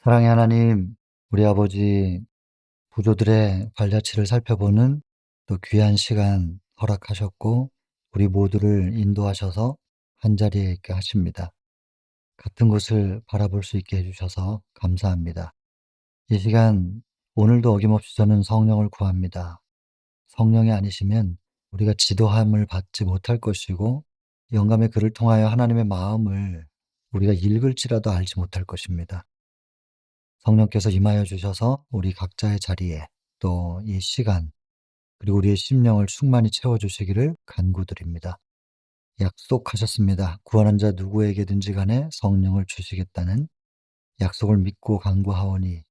사랑의 하나님, 우리 아버지 부조들의 발자취를 살펴보는 또 귀한 시간 허락하셨고 우리 모두를 인도하셔서 한자리에 있게 하십니다. 같은 곳을 바라볼 수 있게 해주셔서 감사합니다. 이 시간 오늘도 어김없이 저는 성령을 구합니다. 성령이 아니시면 우리가 지도함을 받지 못할 것이고 영감의 글을 통하여 하나님의 마음을 우리가 읽을지라도 알지 못할 것입니다. 성령께서 임하여 주셔서 우리 각자의 자리에 또 이 시간 그리고 우리의 심령을 충만히 채워 주시기를 간구드립니다. 약속하셨습니다. 구원한 자 누구에게든지 간에 성령을 주시겠다는 약속을 믿고 간구하오니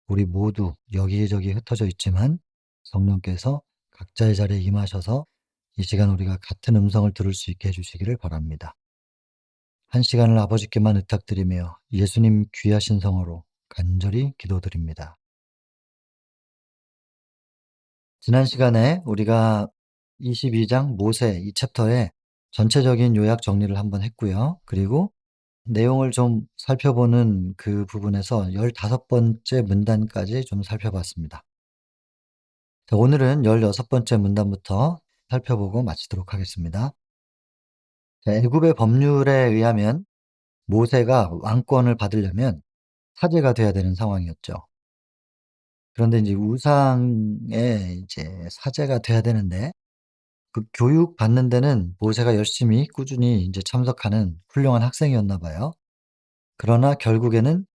우리 모두 여기저기 흩어져 있지만 성령께서 각자의 자리에 임하셔서 이 시간 우리가 같은 음성을 들을 수 있게 해 주시기를 바랍니다. 한 시간을 아버지께만 의탁드리며 예수님 귀하신 성으로 간절히 기도드립니다. 지난 시간에 우리가 22장 모세 이 챕터의 전체적인 요약 정리를 한번 했고요. 그리고 내용을 좀 살펴보는 그 부분에서 15번째 문단까지 좀 살펴봤습니다. 자, 오늘은 16번째 문단부터 살펴보고 마치도록 하겠습니다. 자, 애굽의 법률에 의하면 모세가 왕권을 받으려면 사제가 돼야 되는 상황이었죠. 그런데 이제 우상의 이제 사제가 돼야 되는데 그 교육받는 데는 모세가 열심히 꾸준히 인제 참석하는 훌륭한 학생이었나 봐요. 그러나 결국에는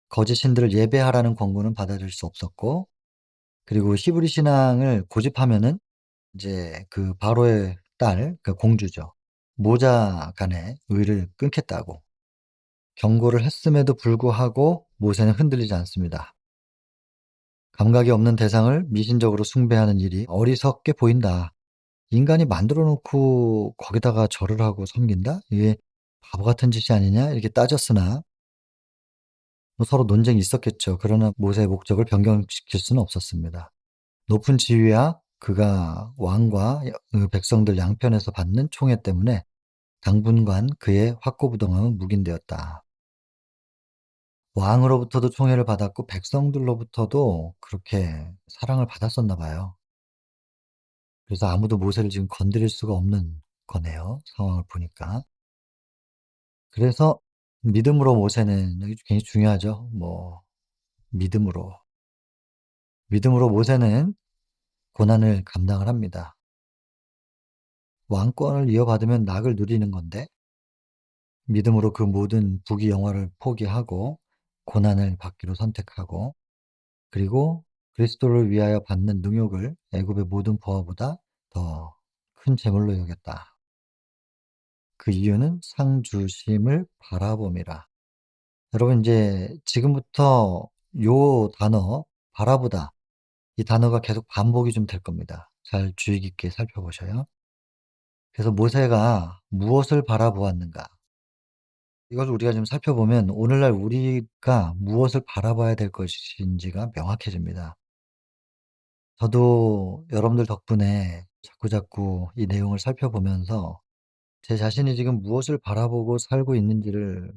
거짓 신들을 예배하라는 권고는 받아들일 수 없었고, 그리고 히브리 신앙을 고집하면은 인제 그 바로의 딸, 그 공주죠. 모자 간의 의를 끊겠다고 경고를 했음에도 불구하고 모세는 흔들리지 않습니다. 감각이 없는 대상을 미신적으로 숭배하는 일이 어리석게 보인다. 인간이 만들어 놓고 거기다가 절을 하고 섬긴다? 이게 바보 같은 짓이 아니냐? 이렇게 따졌으나 뭐 서로 논쟁이 있었겠죠. 그러나 모세의 목적을 변경시킬 수는 없었습니다. 높은 지위와 그가 왕과 그 백성들 양편에서 받는 총애 때문에 당분간 그의 확고부동함은 묵인되었다. 왕으로부터도 총애를 받았고 백성들로부터도 그렇게 사랑을 받았었나 봐요. 그래서 아무도 모세를 지금 건드릴 수가 없는 거네요, 상황을 보니까. 그래서 믿음으로 모세는 여기 굉장히 중요하죠. 뭐 믿음으로. 믿음으로 모세는 고난을 감당을 합니다. 왕권을 이어받으면 낙을 누리는 건데 믿음으로 그 모든 부귀 영화를 포기하고 고난을 받기로 선택하고, 그리고 그리스도를 위하여 받는 능욕을 애굽의 모든 부하보다 더 큰 재물로 여겼다. 그 이유는 상 주심을 바라봄이라. 여러분 이제 지금부터 요 단어 바라보다, 이 단어가 계속 반복이 좀 될 겁니다. 잘 주의 깊게 살펴보셔요. 그래서 모세가 무엇을 바라보았는가? 이것을 우리가 좀 살펴보면 오늘날 우리가 무엇을 바라봐야 될 것인지가 명확해집니다. 저도 여러분들 덕분에 자꾸자꾸 이 내용을 살펴보면서 제 자신이 지금 무엇을 바라보고 살고 있는지를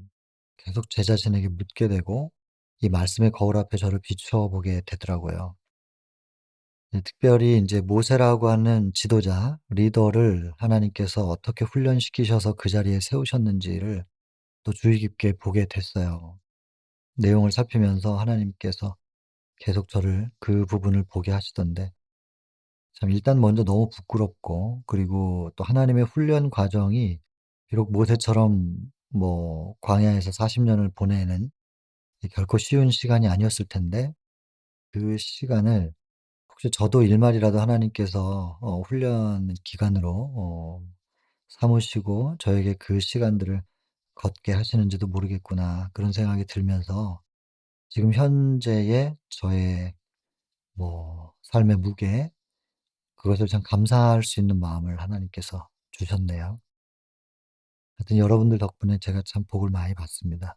계속 제 자신에게 묻게 되고 이 말씀의 거울 앞에 저를 비추어 보게 되더라고요. 네, 특별히 인제 모세라고 하는 지도자, 리더를 하나님께서 어떻게 훈련시키셔서 그 자리에 세우셨는지를 또 주의 깊게 보게 됐어요. 내용을 살피면서 하나님께서 계속 저를 그 부분을 보게 하시던데, 참 일단 먼저 너무 부끄럽고, 그리고 또 하나님의 훈련 과정이 비록 모세처럼 뭐 광야에서 40 년을 보내는 결코 쉬운 시간이 아니었을 텐데, 그 시간을 혹시 저도 일말이라도 하나님께서 훈련 기간으로 삼으시고 저에게 그 시간들을 걷게 하시는지도 모르겠구나, 그런 생각이 들면서 지금 현재의 저의 뭐 삶의 무게, 그것을 참 감사할 수 있는 마음을 하나님께서 주셨네요. 하여튼 여러분들 덕분에 제가 참 복을 많이 받습니다.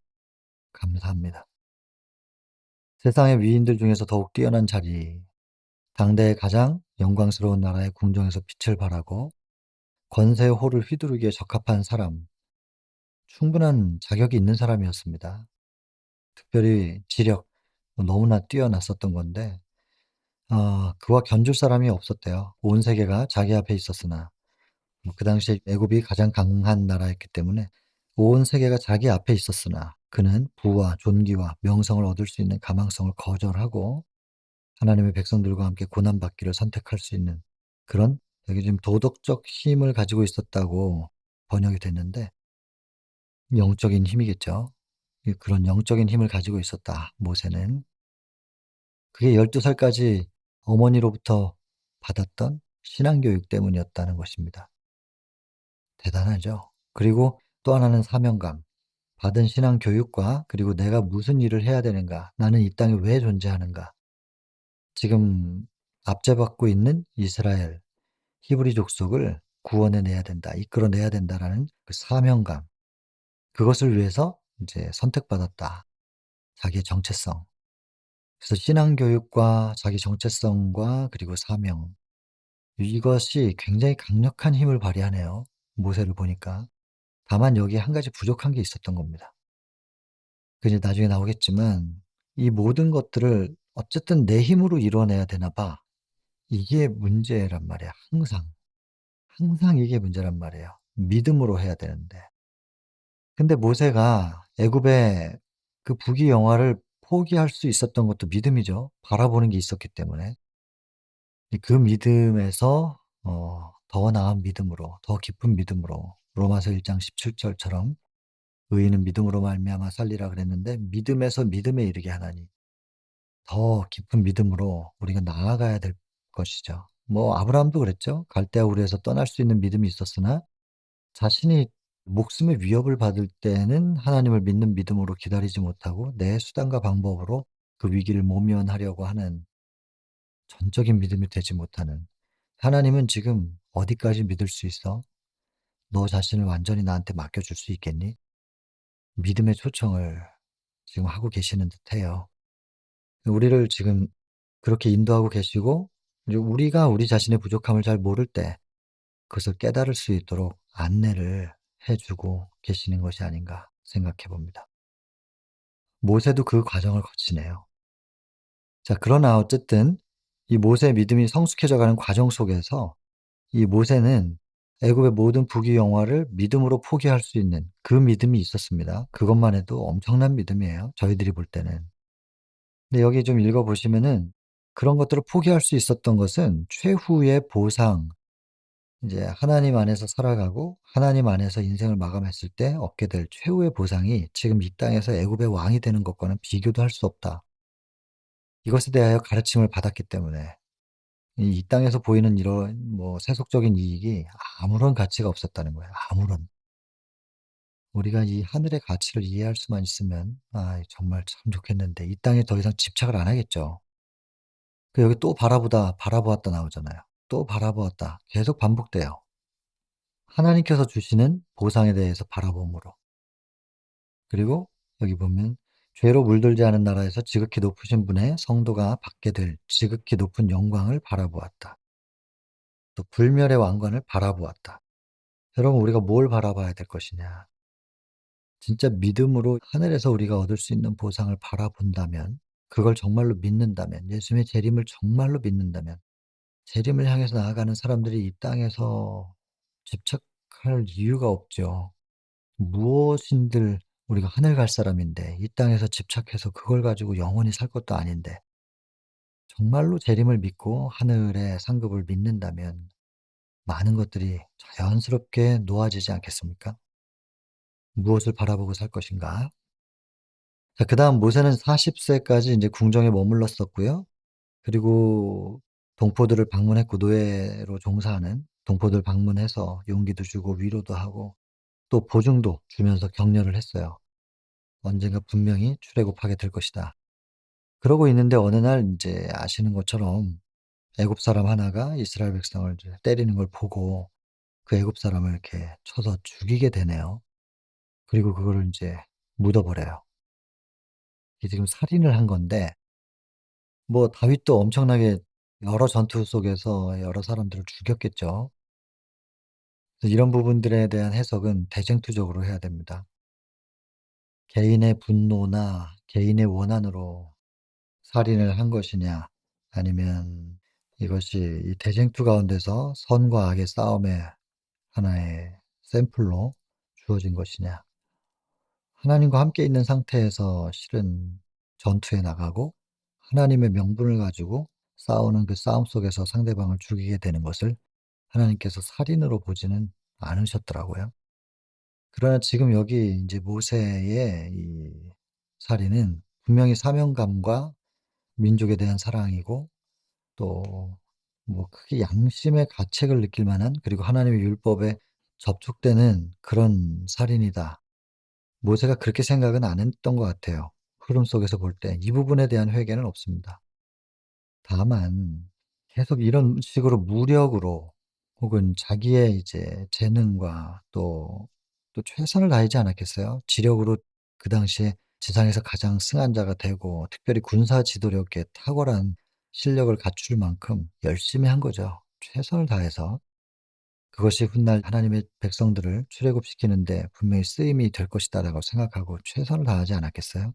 감사합니다. 세상의 위인들 중에서 더욱 뛰어난 자리, 당대의 가장 영광스러운 나라의 궁정에서 빛을 발하고 권세의 호를 휘두르기에 적합한 사람, 충분한 자격이 있는 사람이었습니다. 특별히 지력 너무나 뛰어났었던 건데 그와 견줄 사람이 없었대요. 온 세계가 자기 앞에 있었으나 그 당시에 애굽이 가장 강한 나라였기 때문에 온 세계가 자기 앞에 있었으나 그는 부와 존귀와 명성을 얻을 수 있는 가망성을 거절하고 하나님의 백성들과 함께 고난받기를 선택할 수 있는 그런 여기 지금 도덕적 힘을 가지고 있었다고 번역이 됐는데 영적인 힘이겠죠. 그런 영적인 힘을 가지고 있었다 모세는. 그게 12 살까지 어머니로부터 받았던 신앙 교육 때문이었다는 것입니다. 대단하죠. 그리고 또 하나는 사명감. 받은 신앙 교육과 그리고 '내가 무슨 일을 해야 되는가? 나는 이 땅에 왜 존재하는가?' 지금 압제받고 있는 이스라엘 히브리 족속을 구원해 내야 된다. 이끌어 내야 된다라는 그 사명감. 그것을 위해서 인제 선택받았다. 자기의 정체성. 그래서 신앙 교육과 자기 정체성과 그리고 사명. 이것이 굉장히 강력한 힘을 발휘하네요, 모세를 보니까. 다만 여기에 한 가지 부족한 게 있었던 겁니다. 그 이제 나중에 나오겠지만 이 모든 것들을 어쨌든 내 힘으로 이뤄내야 되나 봐. 이게 문제란 말이야 항상. 항상 이게 문제란 말이에요. 믿음으로 해야 되는데. 근데 모세가 애굽의 그 부귀영화를 포기할 수 있었던 것도 믿음이죠. 바라보는 게 있었기 때문에. 그 믿음에서 더 나은 믿음으로 더 깊은 믿음으로 로마서 1장 17 절처럼 "의인은 믿음으로 말미암아 살리라." 그랬는데 믿음에서 믿음에 이르게 하나니 더 깊은 믿음으로 우리가 나아가야 될 것이죠. 뭐 아브라함도 그랬죠. 갈대아 우르에서 떠날 수 있는 믿음이 있었으나 자신이 목숨의 위협을 받을 때는 하나님을 믿는 믿음으로 기다리지 못하고 내 수단과 방법으로 그 위기를 모면하려고 하는 전적인 믿음이 되지 못하는 하나님은 지금 "어디까지 믿을 수 있어? 너 자신을 완전히 나한테 맡겨줄 수 있겠니?" 믿음의 초청을 지금 하고 계시는 듯해요. 우리를 지금 그렇게 인도하고 계시고 이제 우리가 우리 자신의 부족함을 잘 모를 때 그것을 깨달을 수 있도록 안내를 해 주고 계시는 것이 아닌가 생각해 봅니다. 모세도 그 과정을 거치네요. 자 그러나 어쨌든 이 모세의 믿음이 성숙해져 가는 과정 속에서 이 모세는 애굽의 모든 부귀영화를 믿음으로 포기할 수 있는 그 믿음이 있었습니다. 그것만 해도 엄청난 믿음이에요, 저희들이 볼 때는. 근데 여기 좀 읽어 보시면은 그런 것들을 포기할 수 있었던 것은 최후의 보상 이제 하나님 안에서 살아가고 하나님 안에서 인생을 마감했을 때 얻게 될 최후의 보상이 지금 이 땅에서 애굽의 왕이 되는 것과는 비교도 할 수 없다. 이것에 대하여 가르침을 받았기 때문에 이 땅에서 보이는 이런 뭐 세속적인 이익이 아무런 가치가 없었다는 거예요. 아무런. 우리가 이 하늘의 가치를 이해할 수만 있으면 정말 참 좋겠는데 이 땅에 더 이상 집착을 안 하겠죠. 여기 또 바라보다 바라보았다 나오잖아요. 또 바라보았다. 계속 반복돼요. 하나님께서 주시는 보상에 대해서 바라봄으로. 그리고 여기 보면 죄로 물들지 않은 나라에서 지극히 높으신 분의 성도가 받게 될 지극히 높은 영광을 바라보았다. 또 불멸의 왕관을 바라보았다. 여러분 우리가 뭘 바라봐야 될 것이냐. 진짜 믿음으로 하늘에서 우리가 얻을 수 있는 보상을 바라본다면 그걸 정말로 믿는다면 예수님의 재림을 정말로 믿는다면 재림을 향해서 나아가는 사람들이 이 땅에서 집착할 이유가 없죠. 무엇인들 우리가 하늘 갈 사람인데 이 땅에서 집착해서 그걸 가지고 영원히 살 것도 아닌데 정말로 재림을 믿고 하늘의 상급을 믿는다면 많은 것들이 자연스럽게 놓아지지 않겠습니까? 무엇을 바라보고 살 것인가? 자 그다음 모세는 40 세까지 인제 궁정에 머물렀었고요. 그리고 동포들을 방문했고 노예로 종사하는 동포들 방문해서 용기도 주고 위로도 하고 또 보증도 주면서 격려를 했어요. "언젠가 분명히 출애굽하게 될 것이다." 그러고 있는데 어느 날 인제 아시는 것처럼 애굽 사람 하나가 이스라엘 백성을 이제 때리는 걸 보고 그 애굽 사람을 이렇게 쳐서 죽이게 되네요. 그리고 그거를 인제 묻어 버려요. 이게 지금 살인을 한 건데 뭐 다윗도 엄청나게 여러 전투 속에서 여러 사람들을 죽였겠죠. 그래서 이런 부분들에 대한 해석은 대쟁투적으로 해야 됩니다. 개인의 분노나 개인의 원한으로 살인을 한 것이냐, 아니면 이것이 이 대쟁투 가운데서 선과 악의 싸움의 하나의 샘플로 주어진 것이냐. 하나님과 함께 있는 상태에서 실은 전투에 나가고 하나님의 명분을 가지고 싸우는 그 싸움 속에서 상대방을 죽이게 되는 것을 하나님께서 살인으로 보지는 않으셨더라고요. 그러나 지금 여기 인제 모세의 이 살인은 분명히 사명감과 민족에 대한 사랑이고, 또 뭐 크게 양심의 가책을 느낄 만한, 그리고 하나님의 율법에 접촉되는 그런 살인이다. 모세가 그렇게 생각은 안 했던 것 같아요. 흐름 속에서 볼 때 이 부분에 대한 회개는 없습니다. 다만 계속 이런 식으로 무력으로 혹은 자기의 이제 재능과 또 최선을 다하지 않았겠어요? 지력으로 그 당시에 지상에서 가장 승한 자가 되고, 특별히 군사 지도력에 탁월한 실력을 갖출 만큼 열심히 한 거죠. 최선을 다해서. 그것이 훗날 하나님의 백성들을 출애굽시키는 데 분명히 쓰임이 될 것이다라고 생각하고 최선을 다하지 않았겠어요?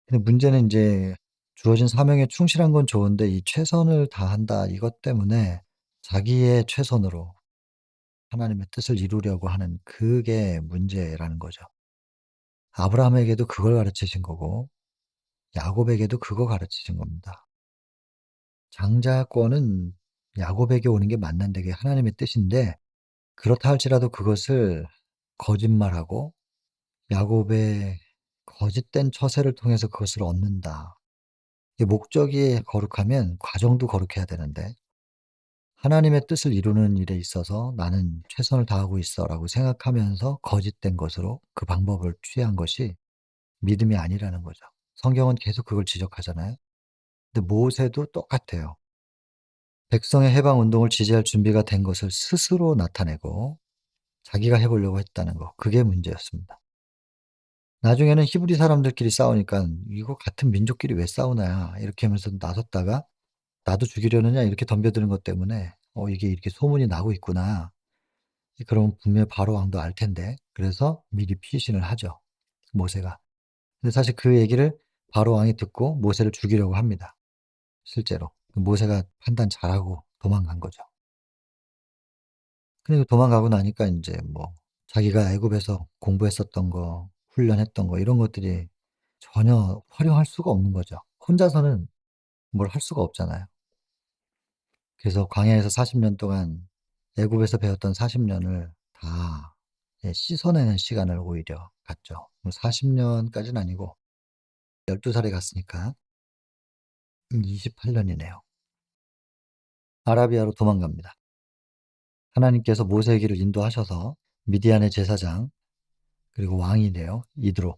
근데 문제는 인제 주어진 사명에 충실한 건 좋은데, 이 '최선을 다한다.' 이것 때문에 자기의 최선으로 하나님의 뜻을 이루려고 하는, 그게 문제라는 거죠. 아브라함에게도 그걸 가르치신 거고 야곱에게도 그거 가르치신 겁니다. 장자권은 야곱에게 오는 게 맞는데 그게 하나님의 뜻인데, 그렇다 할지라도 그것을 거짓말하고 야곱의 거짓된 처세를 통해서 그것을 얻는다. 이 목적이 거룩하면 과정도 거룩해야 되는데, 하나님의 뜻을 이루는 일에 있어서 '나는 최선을 다하고 있어.'라고 생각하면서 거짓된 것으로 그 방법을 취한 것이 믿음이 아니라는 거죠. 성경은 계속 그걸 지적하잖아요. 근데 모세도 똑같아요. 백성의 해방 운동을 지지할 준비가 된 것을 스스로 나타내고 자기가 해 보려고 했다는 거, 그게 문제였습니다. 나중에는 히브리 사람들끼리 싸우니깐 '이거 같은 민족끼리 왜 싸우나.' 이렇게 하면서 나섰다가 '나도 죽이려느냐.' 이렇게 덤벼드는 것 때문에 '이게 이렇게 소문이 나고 있구나.' 그럼 분명히 바로 왕도 알 텐데, 그래서 미리 피신을 하죠, 모세가. 근데 사실 그 얘기를 바로 왕이 듣고 모세를 죽이려고 합니다, 실제로. 모세가 판단 잘하고 도망간 거죠. 그리고 도망가고 나니까 인제 뭐 자기가 애굽에서 공부했었던 거, 훈련했던 거, 이런 것들이 전혀 활용할 수가 없는 거죠. 혼자서는 뭘 할 수가 없잖아요. 그래서 광야에서 40년 동안 애굽에서 배웠던 40 년을 다 씻어내는 시간을 오히려 갖죠. 뭐 40 년까지는 아니고 12 살에 갔으니까 28 년이네요. 아라비아로 도망갑니다. 하나님께서 모세에게로 인도하셔서 미디안의 제사장, 그리고 왕이래요, 이드로.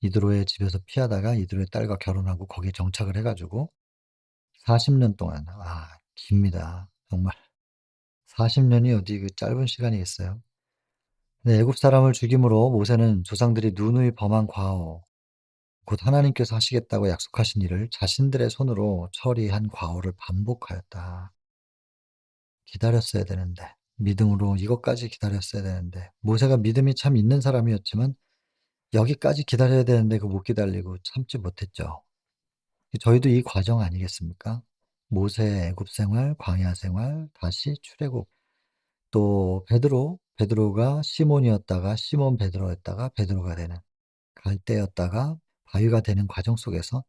이드로의 집에서 피하다가 이드로의 딸과 결혼하고 거기에 정착을 해 가지고 40년 동안, 깁니다, 정말. 40 년이 어디 그 짧은 시간이겠어요. 네, 애굽 사람을 죽임으로 모세는 조상들이 누누이 범한 과오, 곧 하나님께서 하시겠다고 약속하신 일을 자신들의 손으로 처리한 과오를 반복하였다. 기다렸어야 되는데, 믿음으로 이것까지 기다렸어야 되는데, 모세가 믿음이 참 있는 사람이었지만 여기까지 기다려야 되는데 그 못 기다리고 참지 못했죠. 저희도 이 과정 아니겠습니까? 모세의 애굽 생활, 광야 생활, 다시 출애굽. 또 베드로가 시몬이었다가 시몬 베드로였다가 베드로가 되는, 갈대였다가 바위가 되는 과정 속에서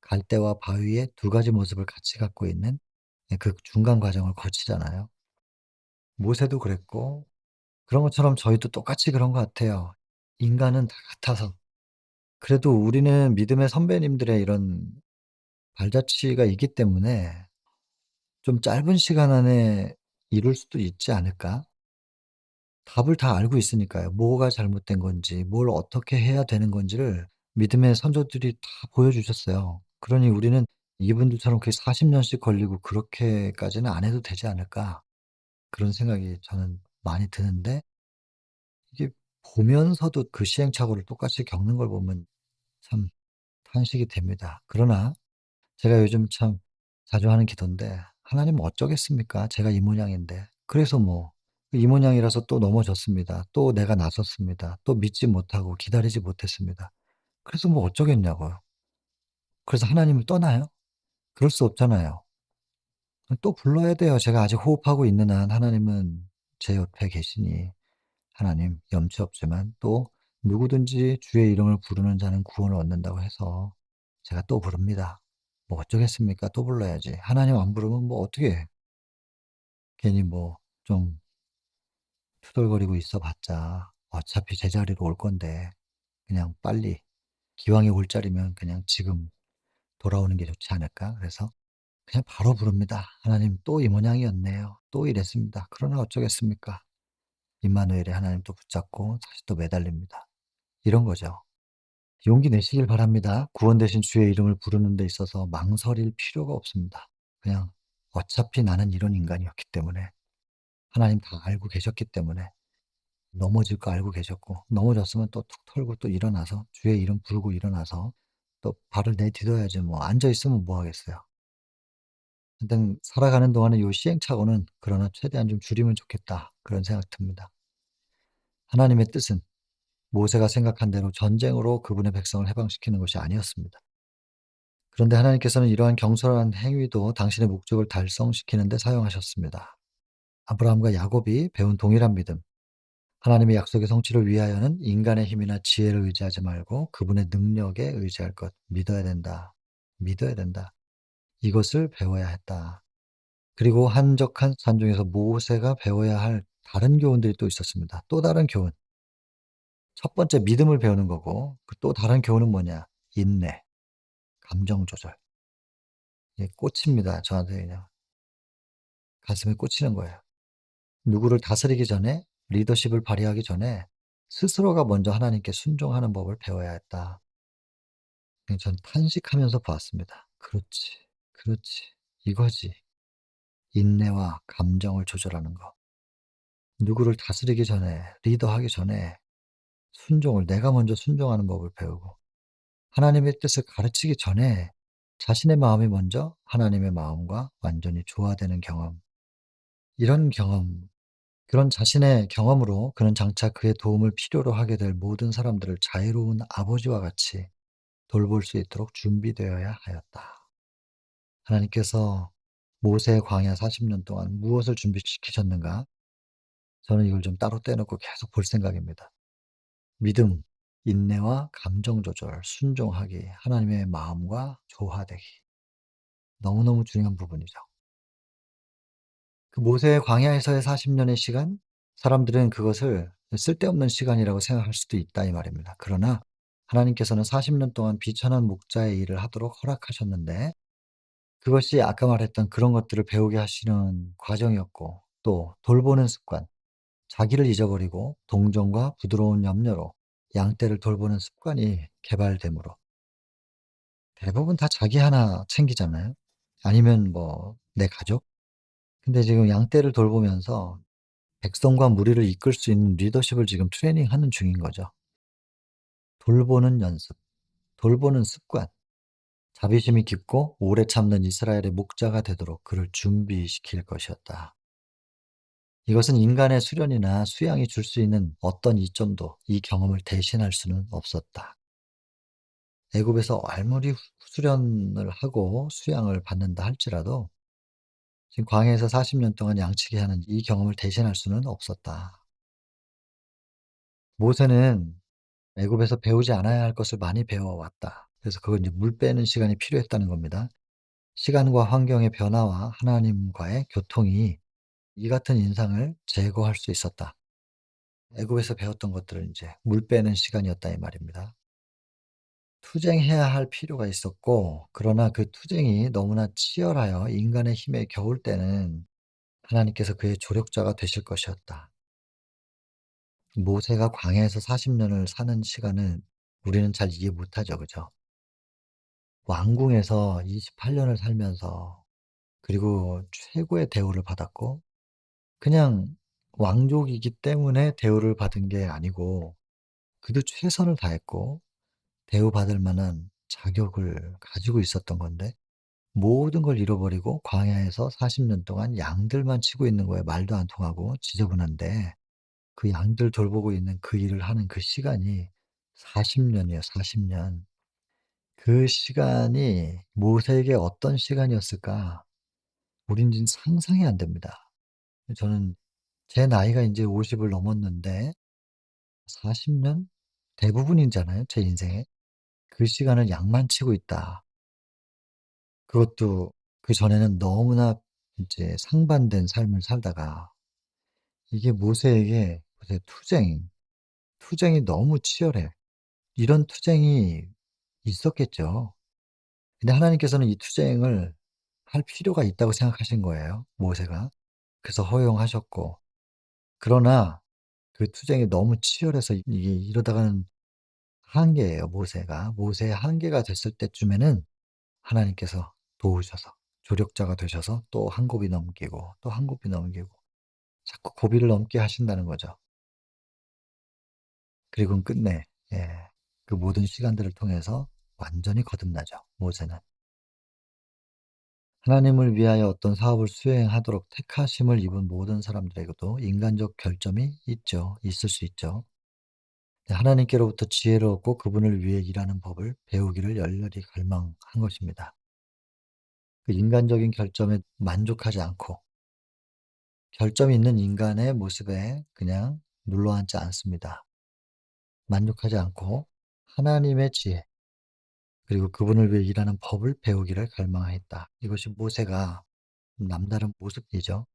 갈대와 바위의 두 가지 모습을 같이 갖고 있는, 그 중간 과정을 거치잖아요. 모세도 그랬고, 그런 것처럼 저희도 똑같이 그런 것 같아요. 인간은 다 같아서. 그래도 우리는 믿음의 선배님들의 이런 발자취가 있기 때문에 좀 짧은 시간 안에 이룰 수도 있지 않을까? 답을 다 알고 있으니까요. 뭐가 잘못된 건지, 뭘 어떻게 해야 되는 건지를 믿음의 선조들이 다 보여주셨어요. 그러니 우리는 이분들처럼 그게 40 년씩 걸리고 그렇게까지는 안 해도 되지 않을까, 그런 생각이 저는 많이 드는데, 이게 보면서도 그 시행착오를 똑같이 겪는 걸 보면 참 탄식이 됩니다. 그러나 제가 요즘 참 자주 하는 기도인데, '하나님 어쩌겠습니까? 제가 이 모양인데.' 그래서 뭐 이 모양이라서 또 넘어졌습니다. 또 내가 나섰습니다. 또 믿지 못하고 기다리지 못했습니다. 그래서 뭐 어쩌겠냐고요. 그래서 하나님을 떠나요? 그럴 수 없잖아요. 또 불러야 돼요. 제가 아직 호흡하고 있는 한 하나님은 제 옆에 계시니 하나님 염치 없지만 또 누구든지 주의 이름을 부르는 자는 구원을 얻는다고 해서 제가 또 부릅니다. 뭐 어쩌겠습니까? 또 불러야지. 하나님 안 부르면 뭐 어떻게 해. 괜히 뭐 좀 투덜거리고 있어 봤자 어차피 제자리로 올 건데 그냥 빨리 기왕에 올 자리면 그냥 지금 돌아오는 게 좋지 않을까? 그래서 그냥 바로 부릅니다. "하나님 또 이 모양이었네요. 또 이랬습니다. 그러나 어쩌겠습니까?" 임마누엘의 하나님 또 붙잡고 다시 또 매달립니다. 이런 거죠. 용기 내시길 바랍니다. 구원 되신 주의 이름을 부르는 데 있어서 망설일 필요가 없습니다. 그냥 어차피 나는 이런 인간이었기 때문에 하나님 다 알고 계셨기 때문에 넘어질 거 알고 계셨고 넘어졌으면 또 툭 털고 또 일어나서 주의 이름 부르고 일어나서 또 발을 내디뎌야지 뭐 앉아 있으면 뭐 하겠어요. 하여튼 살아가는 동안에 요 시행착오는 그러나 최대한 좀 줄이면 좋겠다. 그런 생각 듭니다. 하나님의 뜻은 모세가 생각한 대로 전쟁으로 그분의 백성을 해방시키는 것이 아니었습니다. 그런데 하나님께서는 이러한 경솔한 행위도 당신의 목적을 달성시키는 데 사용하셨습니다. 아브라함과 야곱이 배운 동일한 믿음. 하나님의 약속의 성취를 위하여는 인간의 힘이나 지혜를 의지하지 말고 그분의 능력에 의지할 것. 믿어야 된다. 믿어야 된다. 이것을 배워야 했다. 그리고 한적한 산 중에서 모세가 배워야 할 다른 교훈들이 또 있었습니다. 또 다른 교훈. 첫 번째 믿음을 배우는 거고 그 또 다른 교훈은 뭐냐? 인내, 감정 조절. 이게 꽂힙니다. 저한테 그냥 가슴에 꽂히는 거예요. 누구를 다스리기 전에 리더십을 발휘하기 전에 스스로가 먼저 하나님께 순종하는 법을 배워야 했다. 그냥 전 탄식하면서 보았습니다. 그렇지, 그렇지. 이거지. 인내와 감정을 조절하는 거. 누구를 다스리기 전에 리더하기 전에 순종을 내가 먼저 순종하는 법을 배우고 하나님의 뜻을 가르치기 전에 자신의 마음이 먼저 하나님의 마음과 완전히 조화되는 경험. 이런 경험, 그런 자신의 경험으로 그는 장차 그의 도움을 필요로 하게 될 모든 사람들을 자유로운 아버지와 같이 돌볼 수 있도록 준비되어야 하였다. 하나님께서 모세의 광야 40년 동안 무엇을 준비시키셨는가? 저는 이걸 좀 따로 떼놓고 계속 볼 생각입니다. 믿음, 인내와 감정 조절, 순종하기, 하나님의 마음과 조화되기. 너무너무 중요한 부분이죠. 그 모세의 광야에서의 40 년의 시간, 사람들은 그것을 쓸데없는 시간이라고 생각할 수도 있다 이 말입니다. 그러나 하나님께서는 40년 동안 비천한 목자의 일을 하도록 허락하셨는데 그것이 아까 말했던 그런 것들을 배우게 하시는 과정이었고 또 돌보는 습관, 자기를 잊어버리고 동정과 부드러운 염려로 양떼를 돌보는 습관이 개발되므로 대부분 다 자기 하나 챙기잖아요. 아니면 뭐 내 가족? 근데 지금 양떼를 돌보면서 백성과 무리를 이끌 수 있는 리더십을 지금 트레이닝하는 중인 거죠. 돌보는 연습, 돌보는 습관, 자비심이 깊고 오래 참는 이스라엘의 목자가 되도록 그를 준비시킬 것이었다. 이것은 인간의 수련이나 수양이 줄 수 있는 어떤 이점도 이 경험을 대신할 수는 없었다. 애굽에서 아무리 수련을 하고 수양을 받는다 할지라도 지금 광야에서 40년 동안 양치게 하는 이 경험을 대신할 수는 없었다. 모세는 애굽에서 배우지 않아야 할 것을 많이 배워왔다. 그래서 그건 이제 물 빼는 시간이 필요했다는 겁니다. 시간과 환경의 변화와 하나님과의 교통이 이 같은 인상을 제거할 수 있었다. 애굽에서 배웠던 것들을 인제 물 빼는 시간이었다 이 말입니다. 투쟁해야 할 필요가 있었고 그러나 그 투쟁이 너무나 치열하여 인간의 힘에 겨울 때는 하나님께서 그의 조력자가 되실 것이었다. 모세가 광야에서 40 년을 사는 시간은 우리는 잘 이해 못하죠. 그죠? 왕궁에서 28 년을 살면서 그리고 최고의 대우를 받았고 그냥 왕족이기 때문에 대우를 받은 게 아니고 그도 최선을 다했고 대우받을 만한 자격을 가지고 있었던 건데 모든 걸 잃어버리고 광야에서 40년 동안 양들만 치고 있는 거예요. 말도 안 통하고 지저분한데 그 양들 돌보고 있는 그 일을 하는 그 시간이 40 년이에요, 40 년. 그 시간이 모세에게 어떤 시간이었을까? 우리는 상상이 안 됩니다. 저는 제 나이가 인제 50을 넘었는데 40 년? 대부분이잖아요, 제 인생에. 그 시간을 양만치고 있다. 그것도 그전에는 너무나 이제 상반된 삶을 살다가 이게 모세에게 투쟁이 너무 치열해. 이런 투쟁이 있었겠죠. 근데 하나님께서는 이 투쟁을 할 필요가 있다고 생각하신 거예요, 모세가. 그래서 허용하셨고. 그러나 그 투쟁이 너무 치열해서 이게 이러다가는 한계예요, 모세가. 모세의 한계가 됐을 때쯤에는 하나님께서 도우셔서 조력자가 되셔서 또 한 곱이 넘기고 또 한 곱이 넘기고 자꾸 고비를 넘게 하신다는 거죠. 그리고는 끝내 그 모든 시간들을 통해서 완전히 거듭나죠, 모세는. 하나님을 위하여 어떤 사업을 수행하도록 택하심을 입은 모든 사람들에게도 인간적 결점이 있죠. 있을 수 있죠. 네, 하나님께로부터 지혜를 얻고 그분을 위해 일하는 법을 배우기를 열렬히 갈망한 것입니다. 그 인간적인 결점에 만족하지 않고 결점이 있는 인간의 모습에 그냥 눌러앉지 않습니다. 만족하지 않고 하나님의 지혜 그리고 그분을 위해 일하는 법을 배우기를 갈망하였다. 이것이 모세가 남다른 모습이죠.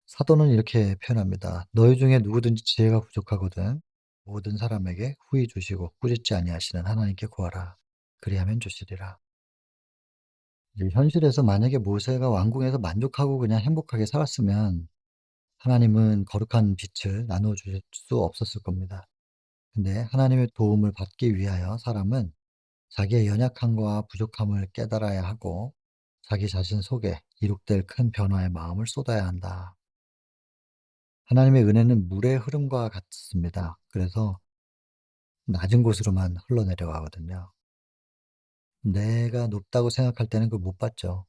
사도는 이렇게 표현합니다. "너희 중에 누구든지 지혜가 부족하거든 모든 사람에게 후히 주시고 꾸짖지 아니하시는 하나님께 구하라. 그리하면 주시리라." 이 현실에서 만약에 모세가 왕궁에서 만족하고 그냥 행복하게 살았으면 하나님은 거룩한 빛을 나누어 주실 수 없었을 겁니다. 근데 하나님의 도움을 받기 위하여 사람은 자기의 연약함과 부족함을 깨달아야 하고 자기 자신 속에 이룩될 큰 변화의 마음을 쏟아야 한다. 하나님의 은혜는 물의 흐름과 같습니다. 그래서 낮은 곳으로만 흘러내려가거든요. 내가 높다고 생각할 때는 그걸 못 받죠.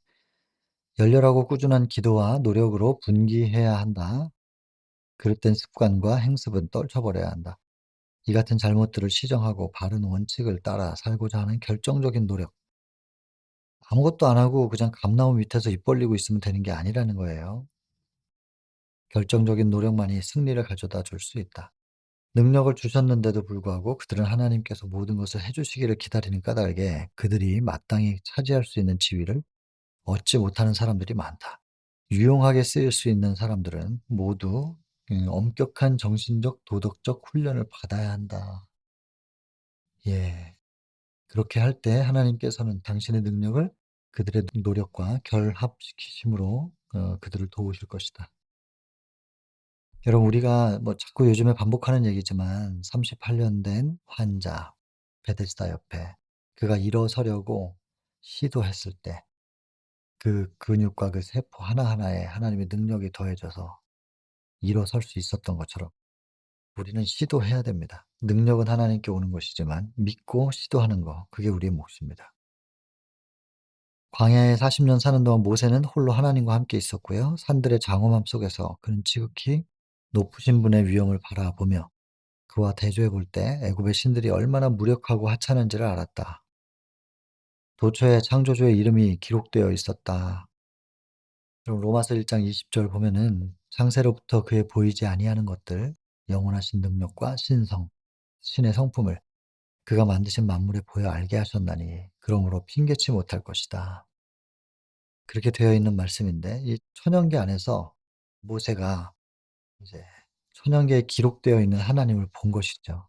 열렬하고 꾸준한 기도와 노력으로 분기해야 한다. 그릇된 습관과 행습은 떨쳐버려야 한다. 이 같은 잘못들을 시정하고 바른 원칙을 따라 살고자 하는 결정적인 노력. 아무것도 안 하고 그냥 감나무 밑에서 입 벌리고 있으면 되는 게 아니라는 거예요. 결정적인 노력만이 승리를 가져다 줄 수 있다. 능력을 주셨는데도 불구하고 그들은 하나님께서 모든 것을 해 주시기를 기다리는 까닭에 그들이 마땅히 차지할 수 있는 지위를 얻지 못하는 사람들이 많다. 유용하게 쓰일 수 있는 사람들은 모두 엄격한 정신적, 도덕적 훈련을 받아야 한다. 예. 그렇게 할 때 하나님께서는 당신의 능력을 그들의 노력과 결합시키심으로 그들을 도우실 것이다. 여러분 우리가 뭐 자꾸 요즘에 반복하는 얘기지만 38년 된 환자 베데스다 옆에 그가 일어서려고 시도했을 때 그 근육과 그 세포 하나하나에 하나님의 능력이 더해져서 일어설 수 있었던 것처럼 우리는 시도해야 됩니다. 능력은 하나님께 오는 것이지만 믿고 시도하는 거 그게 우리의 몫입니다. 광야에 40년 사는 동안 모세는 홀로 하나님과 함께 있었고요. 산들의 장엄함 속에서 그는 지극히 높으신 분의 위엄을 바라보며 그와 대조해 볼 때 애굽의 신들이 얼마나 무력하고 하찮은지를 알았다. 도처에 창조주의 이름이 기록되어 있었다. 그럼 로마서 1장 20절 보면은 창세로부터 그의 보이지 아니하는 것들 영원하신 능력과 신성 신의 성품을 그가 만드신 만물에 보여 알게 하셨나니 그러므로 핑계치 못할 것이다. 그렇게 되어 있는 말씀인데 이 천연계 안에서 모세가 이제 천연계에 기록되어 있는 하나님을 본 것이죠.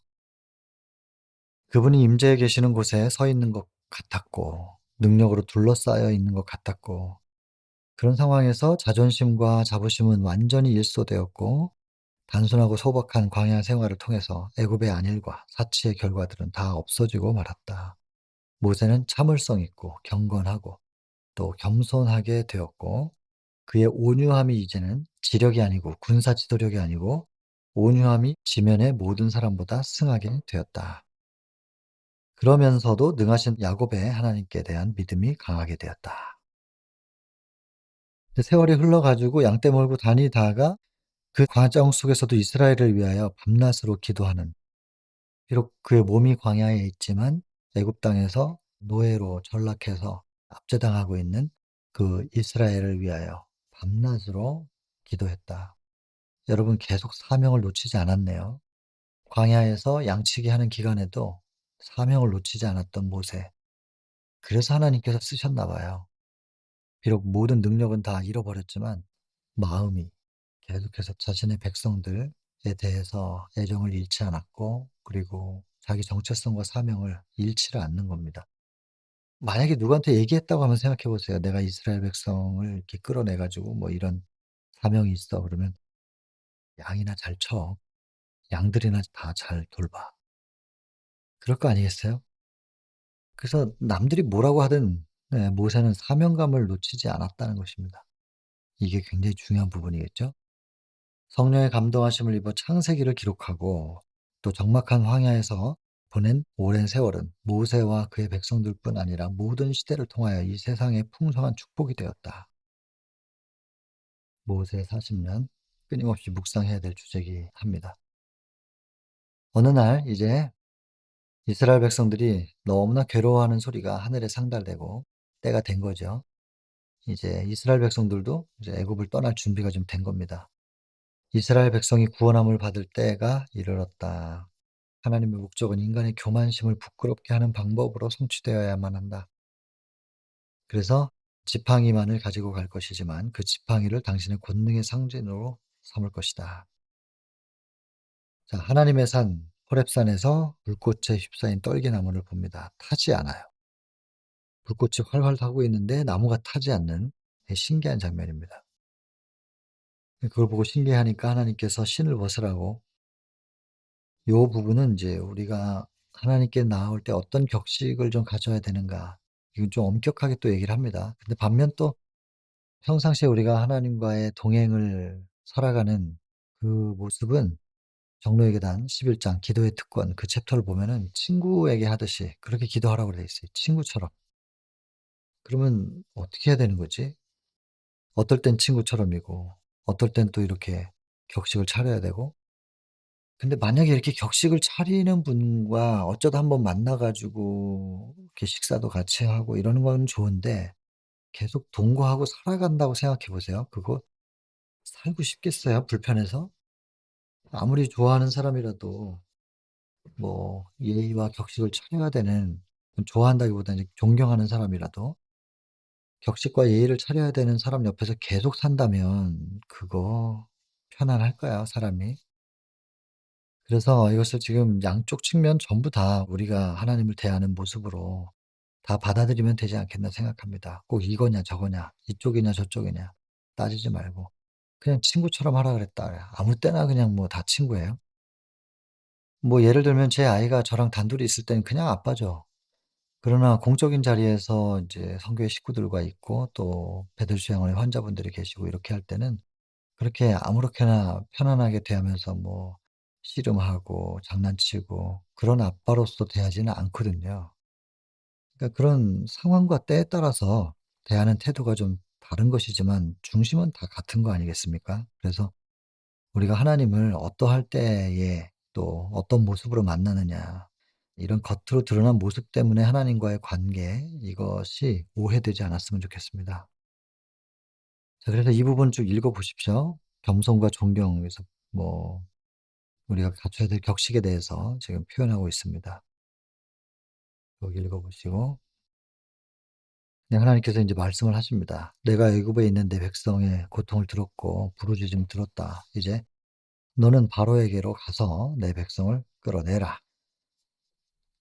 그분이 임재해 계시는 곳에 서 있는 것 같았고 능력으로 둘러싸여 있는 것 같았고 그런 상황에서 자존심과 자부심은 완전히 일소되었고 단순하고 소박한 광야 생활을 통해서 애굽의 안일과 사치의 결과들은 다 없어지고 말았다. 모세는 참을성 있고 경건하고 또 겸손하게 되었고 그의 온유함이 이제는 지력이 아니고 군사 지도력이 아니고 온유함이 지면의 모든 사람보다 승하게 되었다. 그러면서도 능하신 야곱의 하나님께 대한 믿음이 강하게 되었다. 근데 세월이 흘러 가지고 양떼 몰고 다니다가 그 과정 속에서도 이스라엘을 위하여 밤낮으로 기도하는 비록 그의 몸이 광야에 있지만 애굽 땅에서 노예로 전락해서 압제당하고 있는 그 이스라엘을 위하여 밤낮으로 기도했다. 여러분 계속 사명을 놓치지 않았네요. 광야에서 양치기 하는 기간에도 사명을 놓치지 않았던 모세. 그래서 하나님께서 쓰셨나 봐요. 비록 모든 능력은 다 잃어버렸지만 마음이 계속해서 자신의 백성들에 대해서 애정을 잃지 않았고, 그리고 자기 정체성과 사명을 잃지를 않는 겁니다. 만약에 누구한테 얘기했다고 한번 생각해 보세요. "내가 이스라엘 백성을 이렇게 끌어내 가지고 뭐 이런 사명이 있어." 그러면 "양이나 잘 쳐. 양들이나 다 잘 돌봐." 그럴 거 아니겠어요? 그래서 남들이 뭐라고 하든 네, 모세는 사명감을 놓치지 않았다는 것입니다. 이게 굉장히 중요한 부분이겠죠? 성령의 감동하심을 입어 창세기를 기록하고 또 적막한 황야에서 보낸 오랜 세월은 모세와 그의 백성들뿐 아니라 모든 시대를 통하여 이 세상에 풍성한 축복이 되었다. 모세 40년 끊임없이 묵상해야 될 주제이긴 합니다. 어느 날 이제 이스라엘 백성들이 너무나 괴로워하는 소리가 하늘에 상달되고 때가 된 거죠. 이제 이스라엘 백성들도 이제 애굽을 떠날 준비가 좀 된 겁니다. 이스라엘 백성이 구원함을 받을 때가 이르렀다. 하나님의 목적은 인간의 교만심을 부끄럽게 하는 방법으로 성취되어야만 한다. 그래서 지팡이만을 가지고 갈 것이지만 그 지팡이를 당신의 권능의 상징으로 삼을 것이다. 자, 하나님의 산 호렙산에서 불꽃에 휩싸인 떨기나무를 봅니다. 타지 않아요. 불꽃이 활활 타고 있는데 나무가 타지 않는 신기한 장면입니다. 그걸 보고 신기하니까 하나님께서 신을 벗으라고, 요 부분은 이제 우리가 하나님께 나아올 때 어떤 격식을 좀 가져야 되는가, 이건 좀 엄격하게 또 얘기를 합니다. 근데 반면 또 평상시에 우리가 하나님과의 동행을 살아가는 그 모습은 정로의 계단 11장 기도의 특권 그 챕터를 보면은 친구에게 하듯이 그렇게 기도하라고 되어 있어요, 친구처럼. 그러면 어떻게 해야 되는 거지? 어떨 땐 친구처럼이고 어떨 땐 또 이렇게 격식을 차려야 되고. 근데 만약에 이렇게 격식을 차리는 분과 어쩌다 한번 만나 가지고 이렇게 식사도 같이 하고 이러는 건 좋은데 계속 동거하고 살아간다고 생각해 보세요. 그거 살고 싶겠어요, 불편해서? 아무리 좋아하는 사람이라도 뭐 예의와 격식을 차려야 되는, 좋아한다기보다는 이제 존경하는 사람이라도 격식과 예의를 차려야 되는 사람 옆에서 계속 산다면 그거 편안할까요, 사람이? 그래서 이것을 지금 양쪽 측면 전부 다 우리가 하나님을 대하는 모습으로 다 받아들이면 되지 않겠나 생각합니다. 꼭 이거냐 저거냐 이쪽이냐 저쪽이냐 따지지 말고 그냥 친구처럼 하라 그랬다. 아무 때나 그냥 뭐 다 친구예요. 뭐 예를 들면 제 아이가 저랑 단둘이 있을 때는 그냥 아빠죠. 그러나 공적인 자리에서 인제 선교회 식구들과 있고 또 배들 수양원에 환자분들이 계시고 이렇게 할 때는 그렇게 아무렇게나 편안하게 대하면서 뭐 씨름하고 장난치고 그런 아빠로서 대하지는 않거든요. 그러니까 그런 상황과 때에 따라서 대하는 태도가 좀 다른 것이지만 중심은 다 같은 거 아니겠습니까? 그래서 우리가 하나님을 어떠할 때에 또 어떤 모습으로 만나느냐, 이런 겉으로 드러난 모습 때문에 하나님과의 관계, 이것이 오해되지 않았으면 좋겠습니다. 자, 그래서 이 부분 쭉 읽어 보십시오. 겸손과 존경에서 뭐 우리가 갖춰야 될 격식에 대해서 지금 표현하고 있습니다. 여기 읽어 보시고 네, 하나님께서 인제 말씀을 하십니다. "내가 애굽에 있는 내 백성의 고통을 들었고 부르짖음을 들었다. 이제 너는 바로에게로 가서 내 백성을 끌어내라."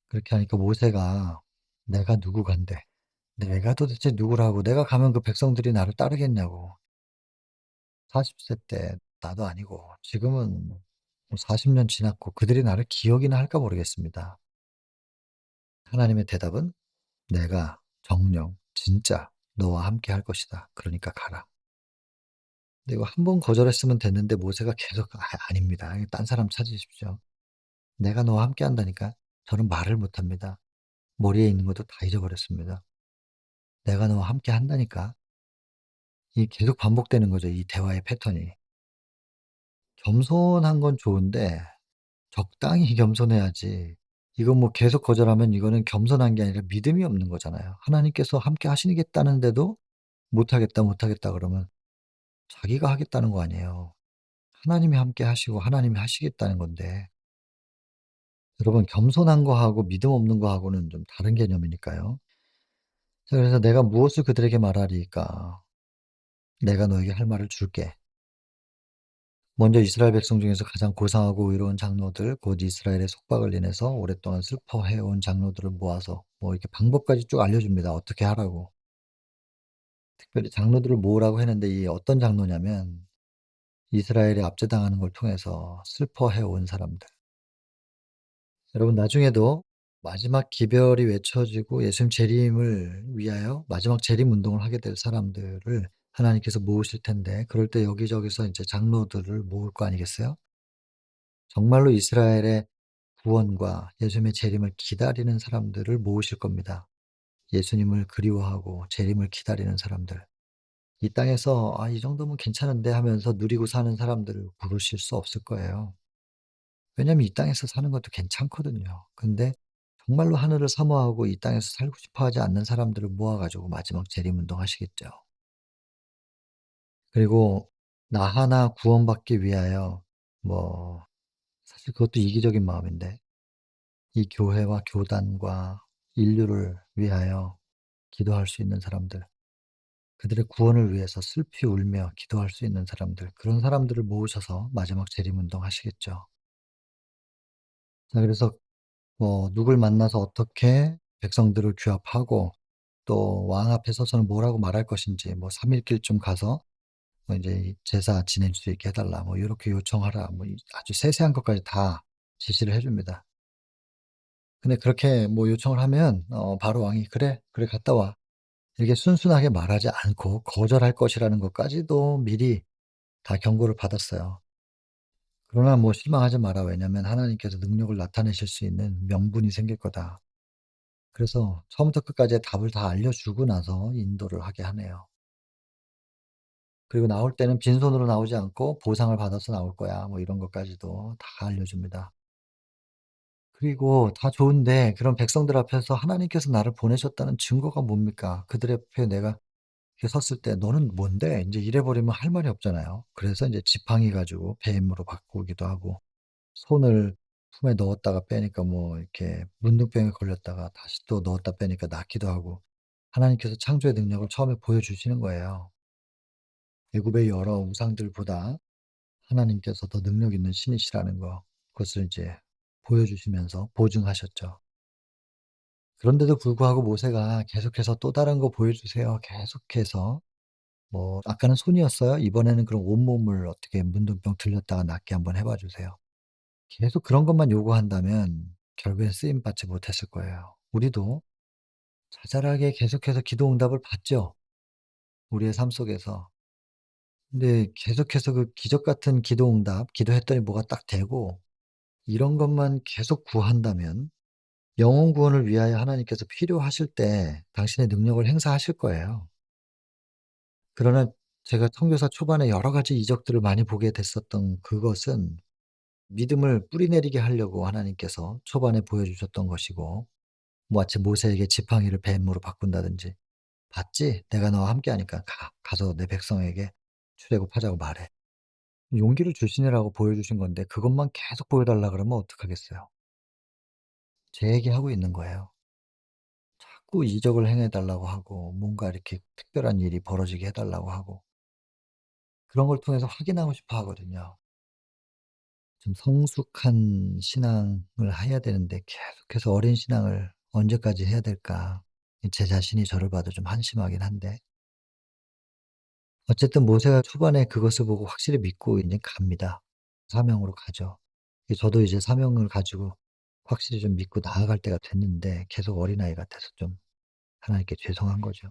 그렇게 하니까 모세가 "내가 누구간데, 내가 도대체 누구라고, 내가 가면 그 백성들이 나를 따르겠냐고. 40세 때 나도 아니고 지금은 뭐 40년 지났고 그들이 나를 기억이나 할까 모르겠습니다." 하나님의 대답은 "내가 정녕 진짜 너와 함께 할 것이다. 그러니까 가라." 근데 이거 한 번 거절했으면 됐는데 모세가 계속 아닙니다. 딴 사람 찾으십시오." "내가 너와 함께 한다니까." 저는 말을 못 합니다. 머리에 있는 것도 다 잊어버렸습니다. "내가 너와 함께 한다니까." 이 계속 반복되는 거죠, 이 대화의 패턴이. 겸손한 건 좋은데 적당히 겸손해야지 이거 뭐 계속 거절하면 이거는 겸손한 게 아니라 믿음이 없는 거잖아요. 하나님께서 함께 하시겠다는데도 "못 하겠다, 못 하겠다." 그러면 자기가 하겠다는 거 아니에요. 하나님이 함께 하시고 하나님이 하시겠다는 건데, 여러분 겸손한 거하고 믿음 없는 거하고는 좀 다른 개념이니까요. 자, 그래서 "내가 무엇을 그들에게 말하리이까? 내가 너에게 할 말을 줄게." 먼저 이스라엘 백성 중에서 가장 고상하고 의로운 장로들, 곧 이스라엘의 속박을 인해서 오랫동안 슬퍼해 온 장로들을 모아서 뭐 이렇게 방법까지 쭉 알려줍니다. 어떻게 하라고. 특별히 장로들을 모으라고 했는데, 이 어떤 장로냐면 이스라엘이 압제당하는 걸 통해서 슬퍼해 온 사람들. 여러분 나중에도 마지막 기별이 외쳐지고 예수님 재림을 위하여 마지막 재림 운동을 하게 될 사람들을 하나님께서 모으실 텐데, 그럴 때 여기저기서 이제 장로들을 모을 거 아니겠어요? 정말로 이스라엘의 구원과 예수님의 재림을 기다리는 사람들을 모으실 겁니다. 예수님을 그리워하고 재림을 기다리는 사람들. 이 땅에서 '아 이 정도면 괜찮은데.' 하면서 누리고 사는 사람들을 부르실 수 없을 거예요. 왜냐하면 이 땅에서 사는 것도 괜찮거든요. 근데 정말로 하늘을 사모하고 이 땅에서 살고 싶어 하지 않는 사람들을 모아 가지고 마지막 재림운동 하시겠죠. 그리고 나 하나 구원받기 위하여, 뭐 사실 그것도 이기적인 마음인데, 이 교회와 교단과 인류를 위하여 기도할 수 있는 사람들, 그들의 구원을 위해서 슬피 울며 기도할 수 있는 사람들, 그런 사람들을 모으셔서 마지막 재림운동 하시겠죠. 자, 그래서 뭐 누굴 만나서 어떻게 백성들을 규합하고 또 왕 앞에 서서는 뭐라고 말할 것인지, 뭐 3 일길쯤 가서 뭐 인제 이 "제사 지낼 수 있게 해 달라." 뭐 "요렇게 요청하라." 뭐 이 아주 세세한 것까지 다 지시를 해 줍니다. 근데 그렇게 뭐 요청을 하면 바로 왕이 "그래, 그래 갔다 와." 이렇게 순순하게 말하지 않고 거절할 것이라는 것까지도 미리 다 경고를 받았어요. 그러나 뭐 실망하지 마라. 왜냐하면 하나님께서 능력을 나타내실 수 있는 명분이 생길 거다. 그래서 처음부터 끝까지의 답을 다 알려주고 나서 인도를 하게 하네요. 그리고 나올 때는 빈손으로 나오지 않고 "보상을 받아서 나올 거야." 뭐 이런 것까지도 다 알려줍니다. 그리고 다 좋은데 그런 백성들 앞에서 하나님께서 나를 보내셨다는 증거가 뭡니까? 그들 앞에 내가 이렇게 섰을 때 "너는 뭔데?" 인제 이래 버리면 할 말이 없잖아요. 그래서 인제 지팡이 가지고 뱀으로 바꾸기도 하고, 손을 품에 넣었다가 빼니까 뭐 이렇게 문둥병에 걸렸다가 다시 또 넣었다 빼니까 낫기도 하고, 하나님께서 창조의 능력을 처음에 보여주시는 거예요. 애굽의 여러 우상들보다 하나님께서 더 능력 있는 신이시라는 거, 그것을 이제 보여주시면서 보증하셨죠. 그런데도 불구하고 모세가 계속해서 "또 다른 거 보여주세요." 계속해서, 뭐 아까는 손이었어요. 이번에는 그럼 온몸을 어떻게 문둥병 들렸다가 낫게 한번 해봐 주세요. 계속 그런 것만 요구한다면 결국엔 쓰임 받지 못했을 거예요. 우리도 자잘하게 계속해서 기도 응답을 받죠, 우리의 삶 속에서. 근데 계속해서 그 기적 같은 기도 응답, 기도했더니 뭐가 딱 되고 이런 것만 계속 구한다면 영혼 구원을 위하여 하나님께서 필요하실 때 당신의 능력을 행사하실 거예요. 그러나 제가 선교사 초반에 여러 가지 이적들을 많이 보게 됐었던 그것은 믿음을 뿌리내리게 하려고 하나님께서 초반에 보여주셨던 것이고, 뭐 마치 모세에게 지팡이를 뱀으로 바꾼다든지 "봤지? 내가 너와 함께하니까 가. 가서 내 백성에게 출애굽하자고 말해." 용기를 주시느라고 보여주신 건데 그것만 계속 보여 달라 그러면 어떡하겠어요. 제 얘기하고 있는 거예요. 자꾸 이적을 행해 달라고 하고 뭔가 이렇게 특별한 일이 벌어지게 해 달라고 하고, 그런 걸 통해서 확인하고 싶어 하거든요. 좀 성숙한 신앙을 해야 되는데 계속해서 어린 신앙을 언제까지 해야 될까. 제 자신이 저를 봐도 좀 한심하긴 한데, 어쨌든 모세가 초반에 그것을 보고 확실히 믿고 이제 갑니다. 사명으로 가죠. 저도 이제 사명을 가지고 확실히 좀 믿고 나아갈 때가 됐는데 계속 어린아이 같아서 좀 하나님께 죄송한 거죠.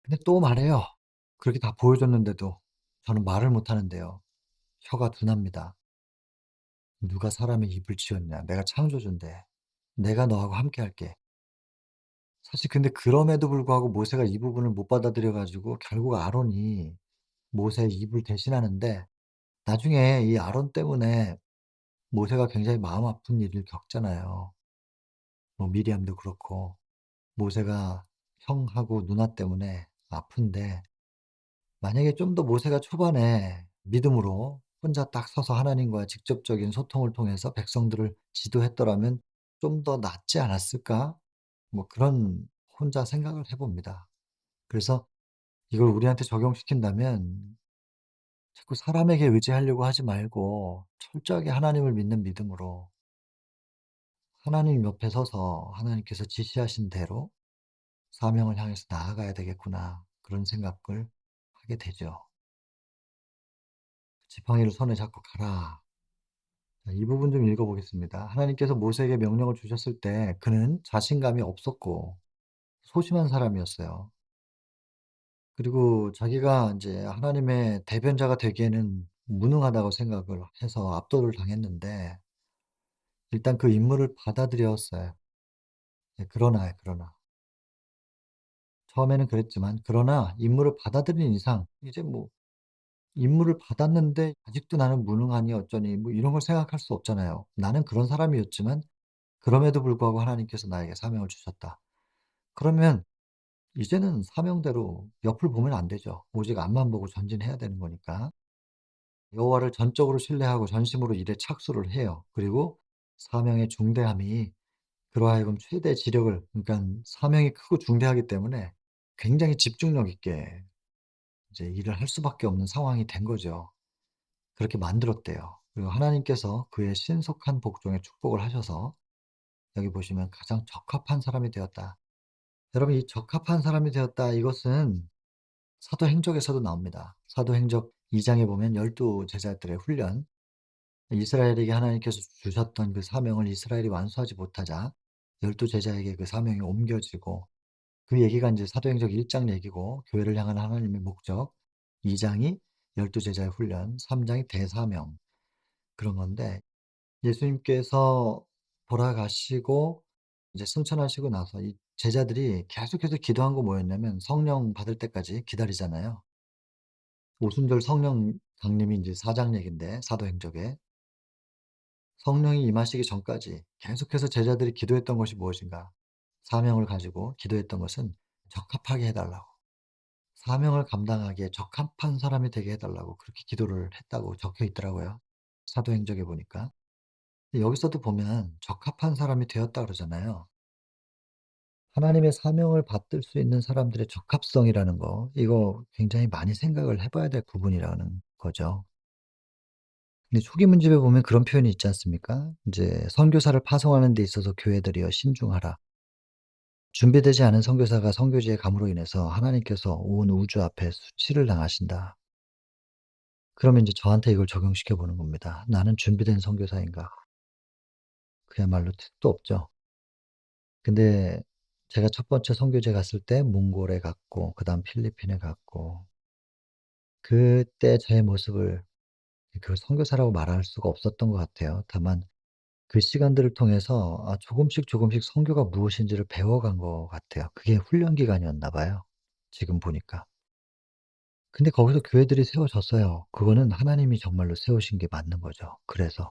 근데 또 말해요. 그렇게 다 보여줬는데도 저는 말을 못 하는데요. 혀가 둔합니다. "누가 사람의 입을 지었냐. 내가 창조주인데. 내가 너하고 함께 할게." 사실 근데 그럼에도 불구하고 모세가 이 부분을 못 받아들여 가지고 결국 아론이 모세의 입을 대신하는데, 나중에 이 아론 때문에 모세가 굉장히 마음 아픈 일을 겪잖아요. 뭐 미리암도 그렇고 모세가 형하고 누나 때문에 아픈데, 만약에 좀 더 모세가 초반에 믿음으로 혼자 딱 서서 하나님과 직접적인 소통을 통해서 백성들을 지도했더라면 좀 더 낫지 않았을까? 뭐 그런 혼자 생각을 해 봅니다. 그래서 이걸 우리한테 적용시킨다면 자꾸 사람에게 의지하려고 하지 말고 철저하게 하나님을 믿는 믿음으로 하나님 옆에 서서 하나님께서 지시하신 대로 '사명을 향해서 나아가야 되겠구나.' 그런 생각을 하게 되죠. '지팡이를 손에 잡고 가라.' 자, 이 부분 좀 읽어 보겠습니다. 하나님께서 모세에게 명령을 주셨을 때 그는 자신감이 없었고 소심한 사람이었어요. 그리고 자기가 인제 하나님의 대변자가 되기에는 무능하다고 생각을 해서 압도를 당했는데, 일단 그 임무를 받아들였어요. 네, 그러나 처음에는 그랬지만, 그러나 임무를 받아들인 이상 이제 뭐 임무를 받았는데 '아직도 나는 무능하니 어쩌니.' 뭐 이런 걸 생각할 수 없잖아요. 나는 그런 사람이었지만 그럼에도 불구하고 하나님께서 나에게 사명을 주셨다. 그러면 이제는 사명대로 옆을 보면 안 되죠. 오직 앞만 보고 전진해야 되는 거니까. 여호와를 전적으로 신뢰하고 전심으로 일에 착수를 해요. 그리고 사명의 중대함이 그로 하여금 최대 지력을, 그러니깐 사명이 크고 중대하기 때문에 굉장히 집중력 있게 이제 일을 할 수밖에 없는 상황이 된 거죠. 그렇게 만들었대요. 그리고 하나님께서 그의 신속한 복종에 축복을 하셔서 여기 보시면 "가장 적합한 사람이 되었다." 여러분, 이 적합한 사람이 되었다, 이것은 사도행적에서도 나옵니다. 사도행적 2 장에 보면 열두 제자들의 훈련, 이스라엘에게 하나님께서 주셨던 그 사명을 이스라엘이 완수하지 못하자 열두 제자에게 그 사명이 옮겨지고, 그 얘기가 인제 사도행적 1장 얘기고, 교회를 향한 하나님의 목적, 2 장이 열두 제자의 훈련, 3 장이 대사명, 그런 건데, 예수님께서 돌아가시고 이제 승천하시고 나서 이 제자들이 계속해서 기도한 거 뭐였냐면, 성령 받을 때까지 기다리잖아요. 오순절 성령 강림이 인제 4장 얘긴데, 사도행적에 성령이 임하시기 전까지 계속해서 제자들이 기도했던 것이 무엇인가? 사명을 가지고 기도했던 것은 적합하게 해 달라고, 사명을 감당하기에 적합한 사람이 되게 해 달라고 그렇게 기도를 했다고 적혀 있더라고요, 사도행적에 보니까. 근데 여기서도 보면 적합한 사람이 되었다 그러잖아요. 하나님의 사명을 받들 수 있는 사람들의 적합성이라는 거, 이거 굉장히 많이 생각을 해 봐야 될 부분이라는 거죠. 근데 초기 문집에 보면 그런 표현이 있지 않습니까? 인제 "선교사를 파송하는 데 있어서 교회들이여 신중하라." 준비되지 않은 선교사가 선교지에 감으로 인해서 하나님께서 온 우주 앞에 수치를 당하신다. 그러면 인제 저한테 이걸 적용시켜 보는 겁니다. '나는 준비된 선교사인가?' 그야말로 택도 없죠. 근데 제가 첫 번째 선교지에 갔을 때 몽골에 갔고 그다음 필리핀에 갔고, 그때 제 모습을 그 선교사라고 말할 수가 없었던 것 같아요. 다만 그 시간들을 통해서 조금씩 조금씩 선교가 무엇인지를 배워간 것 같아요. 그게 훈련 기간이었나 봐요, 지금 보니까. 근데 거기서 교회들이 세워졌어요. 그거는 하나님이 정말로 세우신 게 맞는 거죠. 그래서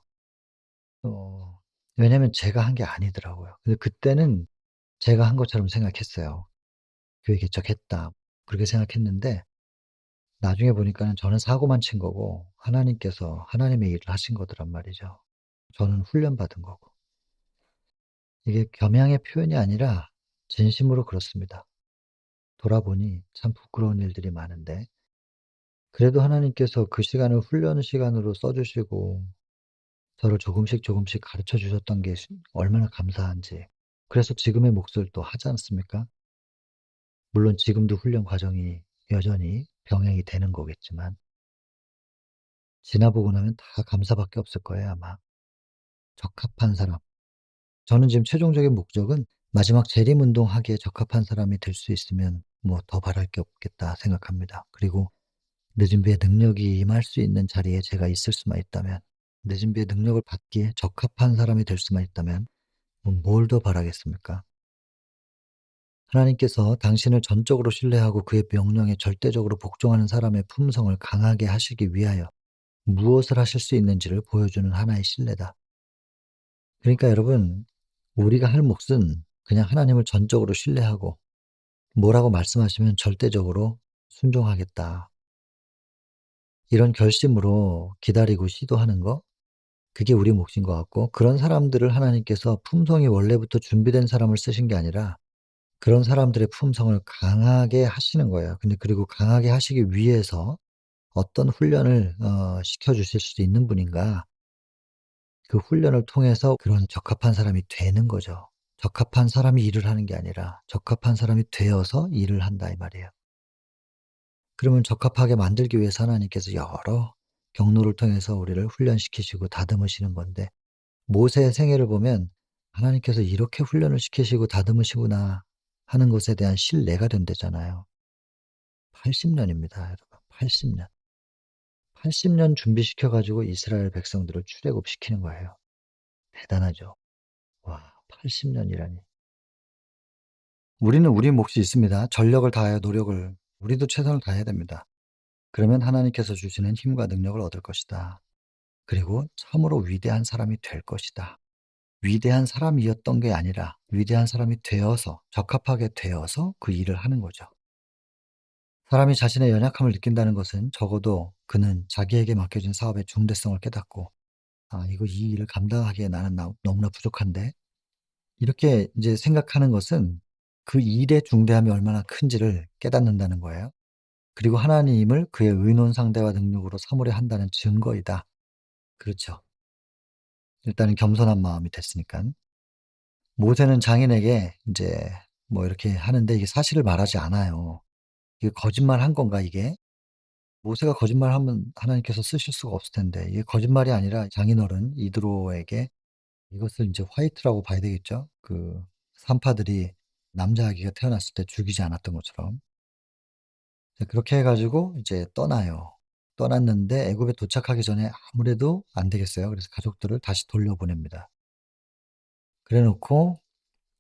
어 왜냐면 제가 한 게 아니더라고요. 근데 그때는 제가 한 것처럼 생각했어요. '교회 개척했다.' 그렇게 생각했는데, 나중에 보니까는 저는 사고만 친 거고 하나님께서 하나님의 일을 하신 거더란 말이죠. 저는 훈련받은 거고. 이게 겸양의 표현이 아니라 진심으로 그렇습니다. 돌아보니 참 부끄러운 일들이 많은데, 그래도 하나님께서 그 시간을 훈련 시간으로 써 주시고 저를 조금씩 조금씩 가르쳐 주셨던 게 얼마나 감사한지. 그래서 지금의 몫을 또 하지 않습니까? 물론 지금도 훈련 과정이 여전히 병행이 되는 거겠지만 지나보고 나면 다 감사밖에 없을 거예요, 아마. 적합한 사람. 저는 지금 최종적인 목적은 '마지막 재림운동하기에 적합한 사람이 될 수 있으면 뭐 더 바랄 게 없겠다.' 생각합니다. 그리고 늦은 비에 능력이 임할 수 있는 자리에 제가 있을 수만 있다면, 늦은 비에 능력을 받기에 적합한 사람이 될 수만 있다면 뭐 뭘 더 바라겠습니까? 하나님께서 당신을 전적으로 신뢰하고 그의 명령에 절대적으로 복종하는 사람의 품성을 강하게 하시기 위하여 무엇을 하실 수 있는지를 보여주는 하나의 신뢰다. 그러니까 여러분, 우리가 할 몫은 그냥 하나님을 전적으로 신뢰하고 뭐라고 말씀하시면 절대적으로 순종하겠다. 이런 결심으로 기다리고 시도하는 거, 그게 우리 몫인 것 같고, 그런 사람들을 하나님께서 품성이 원래부터 준비된 사람을 쓰신 게 아니라 그런 사람들의 품성을 강하게 하시는 거예요. 근데 그리고 강하게 하시기 위해서 어떤 훈련을 시켜 주실 수도 있는 분인가, 그 훈련을 통해서 그런 적합한 사람이 되는 거죠. 적합한 사람이 일을 하는 게 아니라 적합한 사람이 되어서 일을 한다 이 말이에요. 그러면 적합하게 만들기 위해서 하나님께서 여러 경로를 통해서 우리를 훈련시키시고 다듬으시는 건데, 모세의 생애를 보면 하나님께서 이렇게 훈련을 시키시고 다듬으시구나 하는 것에 대한 신뢰가 된대잖아요. 80 년입니다 여러분. 80 년. 80년 준비시켜 가지고 이스라엘 백성들을 출애굽시키는 거예요. 대단하죠. 와, 80 년이라니. 우리는 우리 몫이 있습니다. 전력을 다하여 노력을, 우리도 최선을 다해야 됩니다. 그러면 하나님께서 주시는 힘과 능력을 얻을 것이다. 그리고 참으로 위대한 사람이 될 것이다. 위대한 사람이었던 게 아니라 위대한 사람이 되어서, 적합하게 되어서 그 일을 하는 거죠. 사람이 자신의 연약함을 느낀다는 것은 적어도 그는 자기에게 맡겨진 사업의 중대성을 깨닫고 '아 이거 이 일을 감당하기에 나는 너무나 부족한데.' 이렇게 인제 생각하는 것은 그 일의 중대함이 얼마나 큰지를 깨닫는다는 거예요. 그리고 하나님을 그의 의논 상대와 능력으로 삼으려 한다는 증거이다. 그렇죠. 일단은 겸손한 마음이 됐으니깐. 모세는 장인에게 인제 뭐 이렇게 하는데 이게 사실을 말하지 않아요. 이게 거짓말한 건가 이게? 모세가 거짓말하면 하나님께서 쓰실 수가 없을 텐데, 이게 거짓말이 아니라 장인어른 이드로에게 이것을 인제 화이트라고 봐야 되겠죠? 그 산파들이 남자 아기가 태어났을 때 죽이지 않았던 것처럼. 이제 그렇게 해 가지고 이제 떠나요. 떠났는데 애굽에 도착하기 전에 아무래도 안 되겠어요. 그래서 가족들을 다시 돌려보냅니다. 그래 놓고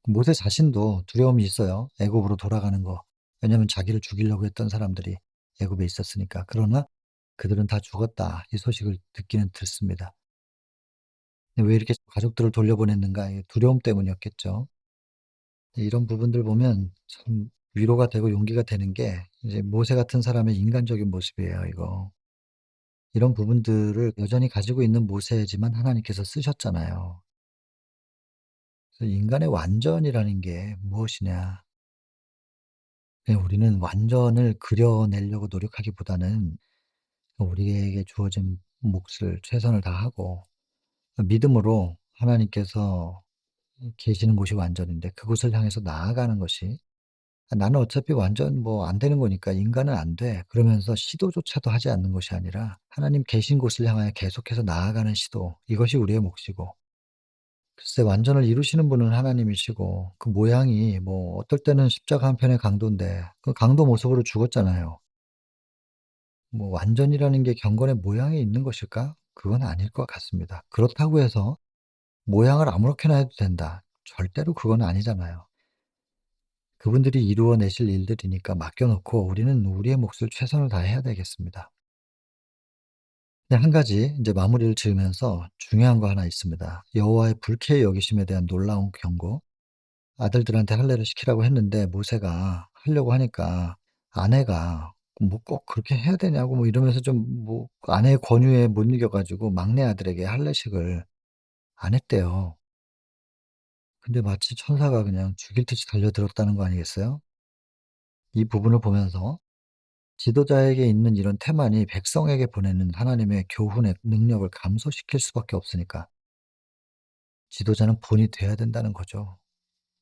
모세 자신도 두려움이 있어요, 애굽으로 돌아가는 거. 왜냐하면 자기를 죽이려고 했던 사람들이 애굽에 있었으니까. 그러나 그들은 다 죽었다, 이 소식을 듣기는 듣습니다. 근데 왜 이렇게 가족들을 돌려보냈는가? 이 두려움 때문이었겠죠. 이런 부분들 보면 참 위로가 되고 용기가 되는 게 이제 모세 같은 사람의 인간적인 모습이에요 이거. 이런 부분들을 여전히 가지고 있는 모세지만 하나님께서 쓰셨잖아요. 그래서 인간의 완전이라는 게 무엇이냐. 그냥 우리는 완전을 그려내려고 노력하기보다는 우리에게 주어진 몫을 최선을 다하고 믿음으로 하나님께서 계시는 곳이 완전인데 그곳을 향해서 나아가는 것이, '아 나는 어차피 완전 뭐 안 되는 거니까 인간은 안 돼.' 그러면서 시도조차도 하지 않는 것이 아니라 하나님 계신 곳을 향하여 계속해서 나아가는 시도, 이것이 우리의 몫이고, 글쎄 완전을 이루시는 분은 하나님이시고 그 모양이 뭐 어떨 때는 십자가 한 편의 강도인데 그 강도 모습으로 죽었잖아요. 뭐 완전이라는 게 경건의 모양에 있는 것일까? 그건 아닐 것 같습니다. 그렇다고 해서 '모양을 아무렇게나 해도 된다.' 절대로 그건 아니잖아요. 그분들이 이루어내실 일들이니까 맡겨 놓고 우리는 우리의 몫을 최선을 다해야 되겠습니다. 근데 한 가지 인제 마무리를 지으면서 중요한 거 하나 있습니다. 여호와의 불쾌히 여기심에 대한 놀라운 경고. 아들들한테 할례를 시키라고 했는데 모세가 하려고 하니까 아내가 "뭐 꼭 그렇게 해야 되냐."고 뭐 이러면서 좀 뭐 아내의 권유에 못 이겨 가지고 막내 아들에게 할례식을 안 했대요. 근데 마치 천사가 그냥 죽일 듯이 달려들었다는 거 아니겠어요? 이 부분을 보면서 지도자에게 있는 이런 태만이 백성에게 보내는 하나님의 교훈의 능력을 감소시킬 수밖에 없으니까 지도자는 본이 돼야 된다는 거죠.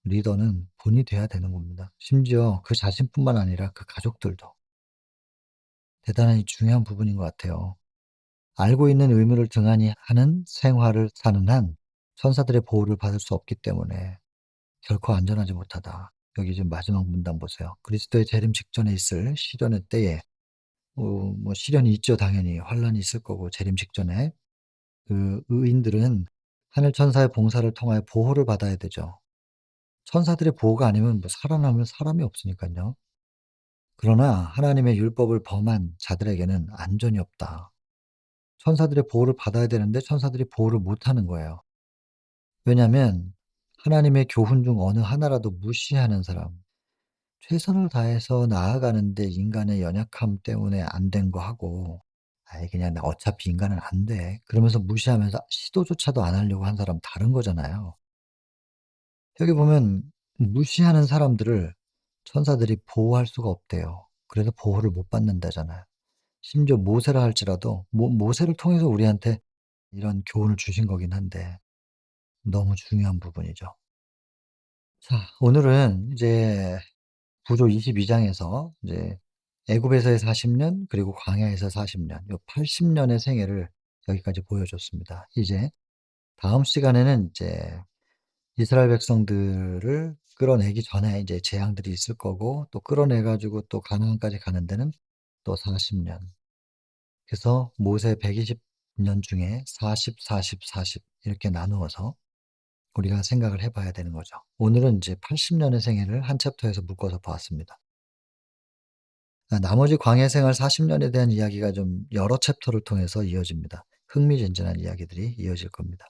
리더는 본이 돼야 되는 겁니다. 심지어 그 자신뿐만 아니라 그 가족들도. 대단히 중요한 부분인 것 같아요. 알고 있는 의무를 등한히 하는 생활을 사는 한 천사들의 보호를 받을 수 없기 때문에 결코 안전하지 못하다. 여기 지금 마지막 문단 보세요. 그리스도의 재림 직전에 있을 시련의 때에 뭐 시련이 있죠 당연히. 환란이 있을 거고 재림 직전에. 그 의인들은 하늘 천사의 봉사를 통하여 보호를 받아야 되죠. 천사들의 보호가 아니면 뭐 살아남을 사람이 없으니깐요. 그러나 하나님의 율법을 범한 자들에게는 안전이 없다. 천사들의 보호를 받아야 되는데 천사들이 보호를 못 하는 거예요. 왜냐하면 하나님의 교훈 중 어느 하나라도 무시하는 사람, 최선을 다해서 나아가는데 인간의 연약함 때문에 안 된 거 하고 '아이 그냥 나 어차피 인간은 안 돼.' 그러면서 무시하면서 시도조차도 안 하려고 한 사람은 다른 거잖아요. 여기 보면 무시하는 사람들을 천사들이 보호할 수가 없대요. 그래서 보호를 못 받는다잖아요. 심지어 모세라 할지라도 모세를 통해서 우리한테 이런 교훈을 주신 거긴 한데 너무 중요한 부분이죠. 자, 오늘은 이제 구조 22 장에서 이제 애굽에서의 40년 그리고 광야에서 40년 요 80 년의 생애를 여기까지 보여줬습니다. 이제 다음 시간에는 이제 이스라엘 백성들을 끌어내기 전에 이제 재앙들이 있을 거고 또 끌어내 가지고 또 가나안까지 가는 데는 또 40 년. 그래서 모세 120년 중에 40, 40, 40 이렇게 나누어서 우리가 생각을 해 봐야 되는 거죠. 오늘은 이제 80 년의 생애를 한 챕터에서 묶어서 보았습니다. 나머지 광야 생활 40 년에 대한 이야기가 좀 여러 챕터를 통해서 이어집니다. 흥미진진한 이야기들이 이어질 겁니다.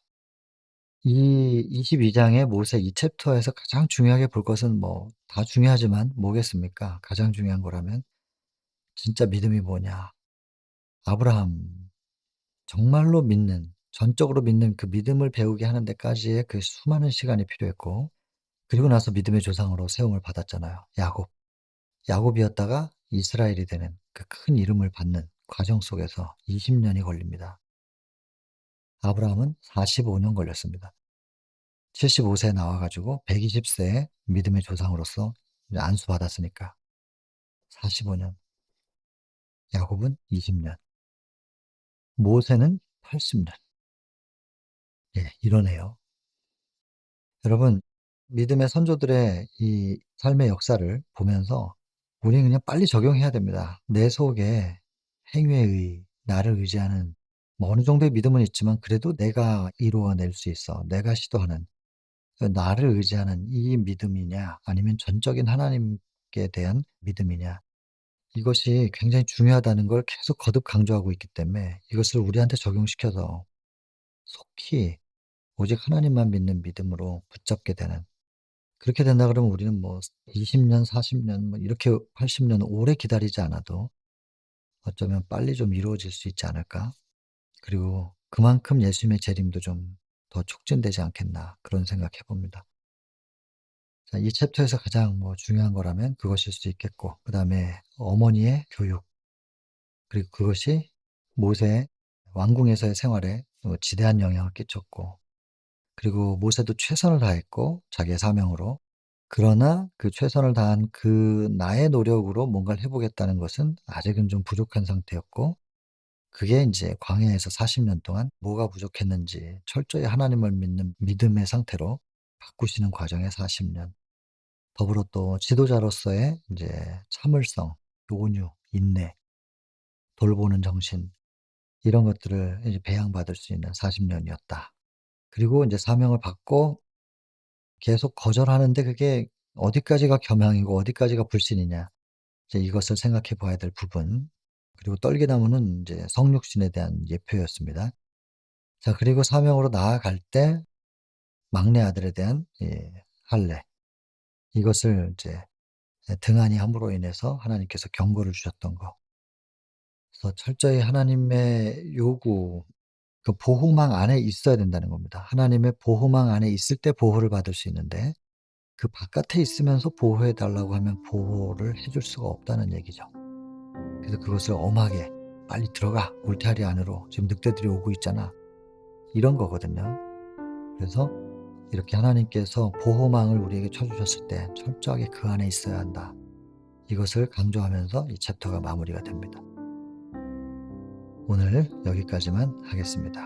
이 22 장의 모세 이 챕터에서 가장 중요하게 볼 것은 뭐 다 중요하지만 뭐겠습니까? 가장 중요한 거라면 진짜 믿음이 뭐냐. 아브라함 정말로 믿는 전적으로 믿는 그 믿음을 배우게 하는 데까지의 그 수많은 시간이 필요했고 그리고 나서 믿음의 조상으로 세움을 받았잖아요. 야곱. 야곱이었다가 이스라엘이 되는 그 큰 이름을 받는 과정 속에서 20 년이 걸립니다. 아브라함은 45년 걸렸습니다. 75 세에 나와 가지고 120 세에 믿음의 조상으로서 이제 안수받았으니까 45 년. 야곱은 20 년. 모세는 80 년. 예, 이러네요. 여러분 믿음의 선조들의 이 삶의 역사를 보면서 우리는 그냥 빨리 적용해야 됩니다. 내 속에 행위에 나를 의지하는 뭐 어느 정도의 믿음은 있지만 그래도 내가 이루어낼 수 있어. 내가 시도하는 나를 의지하는 이 믿음이냐 아니면 전적인 하나님께 대한 믿음이냐. 이것이 굉장히 중요하다는 걸 계속 거듭 강조하고 있기 때문에 이것을 우리한테 적용시켜서 속히 오직 하나님만 믿는 믿음으로 붙잡게 되는 그렇게 된다 그러면 우리는 뭐 20 년, 40년 뭐 이렇게 80년 오래 기다리지 않아도 어쩌면 빨리 좀 이루어질 수 있지 않을까? 그리고 그만큼 예수님의 재림도 좀 더 촉진되지 않겠나 그런 생각해 봅니다. 자, 이 챕터에서 가장 뭐 중요한 거라면 그것일 수 있겠고 그다음에 어머니의 교육 그리고 그것이 모세의 왕궁에서의 생활에 지대한 영향을 끼쳤고 그리고 모세도 최선을 다했고 자기의 사명으로 그러나 그 최선을 다한 그 나의 노력으로 뭔가를 해 보겠다는 것은 아직은 좀 부족한 상태였고 그게 인제 광야에서 40년 동안 뭐가 부족했는지 철저히 하나님을 믿는 믿음의 상태로 바꾸시는 과정의 40 년. 더불어 또 지도자로서의 인제 참을성, 온유, 인내, 돌보는 정신 이런 것들을 이제 배양받을 수 있는 40 년이었다. 그리고 인제 사명을 받고 계속 거절하는데 그게 어디까지가 겸양이고 어디까지가 불신이냐. 이제 이것을 생각해 봐야 될 부분. 그리고 떨기나무는 인제 성육신에 대한 예표였습니다. 자, 그리고 사명으로 나아갈 때 막내 아들에 대한 할례. 이것을 이제 등한히 함으로 인해서 하나님께서 경고를 주셨던 거. 그래서 철저히 하나님의 요구 그 보호망 안에 있어야 된다는 겁니다. 하나님의 보호망 안에 있을 때 보호를 받을 수 있는데 그 바깥에 있으면서 보호해 달라고 하면 보호를 해줄 수가 없다는 얘기죠. 그래서 그것을 엄하게 "빨리 들어가. 울타리 안으로. 지금 늑대들이 오고 있잖아." 이런 거거든요. 그래서 이렇게 하나님께서 보호망을 우리에게 쳐 주셨을 때 철저하게 그 안에 있어야 한다. 이것을 강조하면서 이 챕터가 마무리가 됩니다. 오늘 여기까지만 하겠습니다.